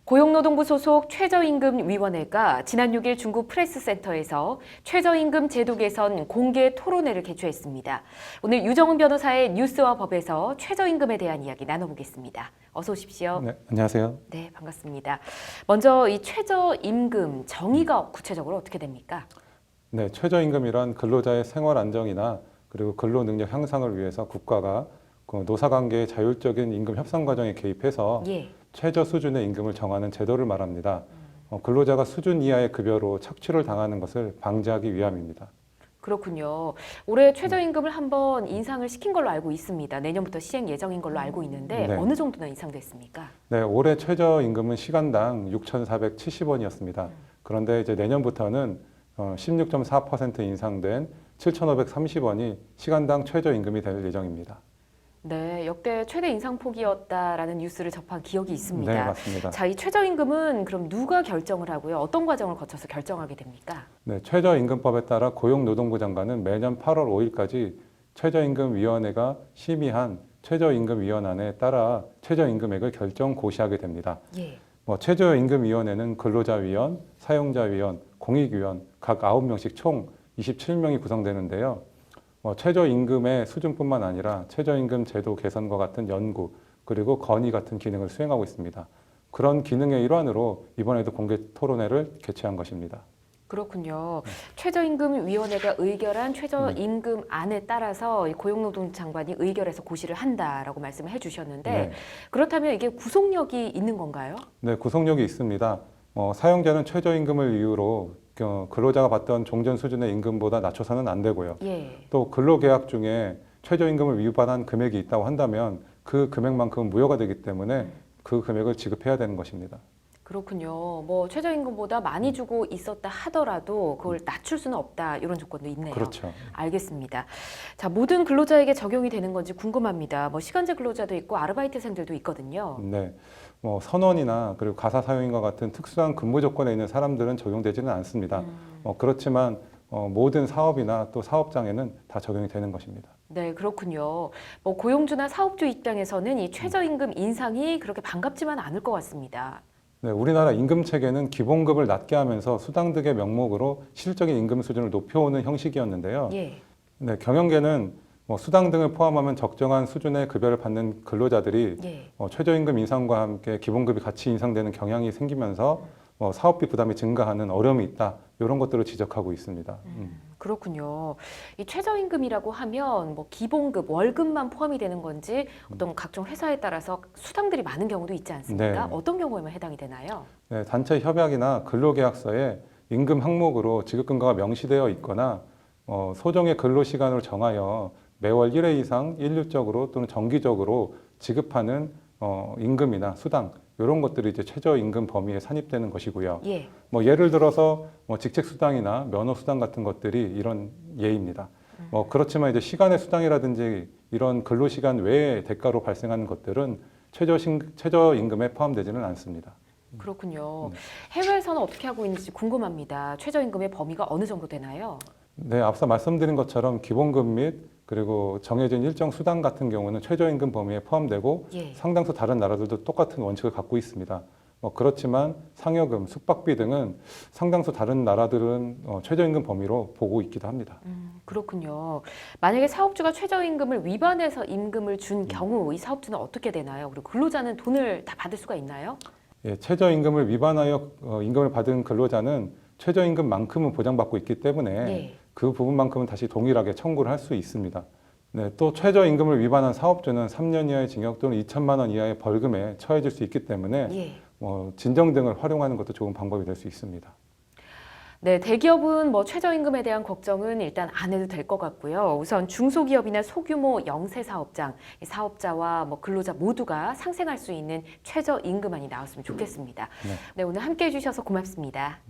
고용노동부 소속 최저임금위원회가 지난 6일 중구 프레스센터에서 최저임금 제도 개선 공개 토론회를 개최했습니다. 오늘 유정훈 변호사의 뉴스와 법에서 최저임금에 대한 이야기 나눠보겠습니다. 어서 오십시오. 네, 안녕하세요. 네, 반갑습니다. 먼저 이 최저임금 정의가 구체적으로 어떻게 됩니까? 네, 최저임금이란 근로자의 생활 안정이나 그리고 근로 능력 향상을 위해서 국가가 그 노사관계의 자율적인 임금 협상 과정에 개입해서 최저 수준의 임금을 정하는 제도를 말합니다. 근로자가 수준 이하의 급여로 착취를 당하는 것을 방지하기 위함입니다. 그렇군요. 올해 최저임금을 한번 인상을 시킨 걸로 알고 있습니다. 내년부터 시행 예정인 걸로 알고 있는데 네. 어느 정도나 인상됐습니까? 네, 올해 최저임금은 시간당 6,470원이었습니다. 그런데 이제 내년부터는 16.4% 인상된 7,530원이 시간당 최저임금이 될 예정입니다. 네, 역대 최대 인상폭이었다라는 뉴스를 접한 기억이 있습니다. 네, 맞습니다. 자, 이 최저임금은 그럼 누가 결정을 하고요? 어떤 과정을 거쳐서 결정하게 됩니까? 네, 최저임금법에 따라 고용노동부 장관은 매년 8월 5일까지 최저임금위원회가 심의한 최저임금위원안에 따라 최저임금액을 결정 고시하게 됩니다. 최저임금위원회는 근로자위원, 사용자위원, 공익위원 각 9명씩 총 27명이 구성되는데요. 최저임금의 수준뿐만 아니라 최저임금 제도 개선과 같은 연구 그리고 건의 같은 기능을 수행하고 있습니다. 그런 기능의 일환으로 이번에도 공개 토론회를 개최한 것입니다. 그렇군요. 최저임금위원회가 의결한 최저임금안에 따라서 고용노동 장관이 의결해서 고시를 한다라고 말씀을 해주셨는데 그렇다면 이게 구속력이 있는 건가요? 네, 구속력이 있습니다. 사용자는 최저임금을 이유로 근로자가 받던 종전 수준의 임금보다 낮춰서는 안 되고요. 또 근로계약 중에 최저임금을 위반한 금액이 있다고 한다면 그 금액만큼은 무효가 되기 때문에 그 금액을 지급해야 되는 것입니다. 그렇군요. 최저임금보다 많이 주고 있었다 하더라도 그걸 낮출 수는 없다 이런 조건도 있네요. 그렇죠. 알겠습니다. 자, 모든 근로자에게 적용이 되는 건지 궁금합니다. 시간제 근로자도 있고 아르바이트생들도 있거든요. 네. 선원이나 그리고 가사 사용인과 같은 특수한 근무 조건에 있는 사람들은 적용되지는 않습니다. 그렇지만 모든 사업이나 또 사업장에는 다 적용이 되는 것입니다. 네, 그렇군요. 고용주나 사업주 입장에서는 이 최저임금 인상이 그렇게 반갑지만 않을 것 같습니다. 네, 우리나라 임금 체계는 기본급을 낮게 하면서 수당 등의 명목으로 실질적인 임금 수준을 높여오는 형식이었는데요. 네, 경영계는 수당 등을 포함하면 적정한 수준의 급여를 받는 근로자들이 최저임금 인상과 함께 기본급이 같이 인상되는 경향이 생기면서 사업비 부담이 증가하는 어려움이 있다. 이런 것들을 지적하고 있습니다. 그렇군요. 이 최저임금이라고 하면 기본급, 월급만 포함이 되는 건지 어떤 각종 회사에 따라서 수당들이 많은 경우도 있지 않습니까? 네. 어떤 경우에만 해당이 되나요? 네, 단체 협약이나 근로계약서에 임금 항목으로 지급근거가 명시되어 있거나 소정의 근로시간을 정하여 매월 1회 이상 일률적으로 또는 정기적으로 지급하는 임금이나 수당 이런 것들이 이제 최저임금 범위에 산입되는 것이고요. 예를 들어서 직책수당이나 면허수당 같은 것들이 이런 예입니다. 그렇지만 이제 시간의 수당이라든지 이런 근로시간 외의 대가로 발생하는 것들은 최저임금에 포함되지는 않습니다. 그렇군요. 해외에서는 어떻게 하고 있는지 궁금합니다. 최저임금의 범위가 어느 정도 되나요? 네, 앞서 말씀드린 것처럼 기본급 및 그리고 정해진 일정 수당 같은 경우는 최저임금 범위에 포함되고 상당수 다른 나라들도 똑같은 원칙을 갖고 있습니다. 그렇지만 상여금, 숙박비 등은 상당수 다른 나라들은 최저임금 범위로 보고 있기도 합니다. 그렇군요. 만약에 사업주가 최저임금을 위반해서 임금을 준 경우 이 사업주는 어떻게 되나요? 그리고 근로자는 돈을 다 받을 수가 있나요? 예, 최저임금을 위반하여 임금을 받은 근로자는 최저임금만큼은 보장받고 있기 때문에 그 부분만큼은 다시 동일하게 청구를 할 수 있습니다. 네, 또 최저임금을 위반한 사업주는 3년 이하의 징역 또는 2천만 원 이하의 벌금에 처해질 수 있기 때문에 진정 등을 활용하는 것도 좋은 방법이 될 수 있습니다. 네, 대기업은 최저임금에 대한 걱정은 일단 안 해도 될 것 같고요. 우선 중소기업이나 소규모 영세 사업장, 사업자와 근로자 모두가 상생할 수 있는 최저임금안이 나왔으면 좋겠습니다. 네, 오늘 함께해 주셔서 고맙습니다.